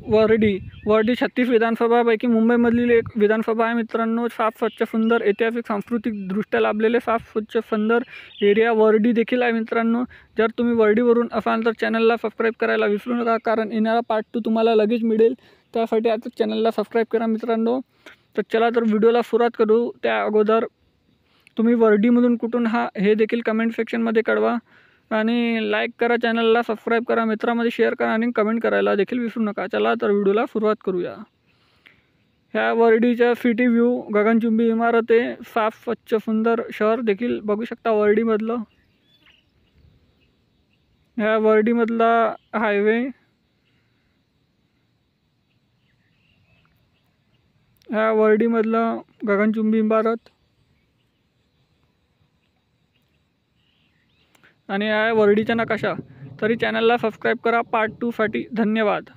Verde 36 विधानसभापैकी मुंबईमधील एक विधानसभा आहे मित्रांनो। साफ स्वच्छ सुंदर ऐतिहासिक सांस्कृतिक दृष्ट्या लाभलेले साफ स्वच्छ सुंदर एरिया वर्डी देखील आहे मित्रांनो। जर तुम्ही वर्डीवरून असाल तर चॅनलला सबस्क्राईब करायला विसरू नका, कारण येणारा पार्ट 2 तुम्हाला लगेच मिळेल। त्यासाठी आता चॅनलला सबस्क्राईब करा मित्रांनो। तर चला तर व्हिडिओला सुरुवात करू। त्या अगोदर तुम्ही वर्डीमधून कुठून हे देखील कमेंट सेक्शनमध्ये कळवा आणि लाईक करा, चॅनलला सबस्क्राईब करा, मित्रांमध्ये शेअर करा आणि कमेंट करायला देखील विसरू नका। चला तर व्हिडिओला सुरुवात करूया। ह्या वर्डीच्या सिटी व्ह्यू, गगनचुंबी इमारते, साफ स्वच्छ सुंदर शहर देखील बघू शकता वर्डीमधलं। ह्या वर्डीमधला हायवे, ह्या वर्डीमधलं गगनचुंबी इमारत आणि या वर्डीचा नकाशा। तरी चॅनलला सबस्क्राईब करा पार्ट 2 साठी। धन्यवाद।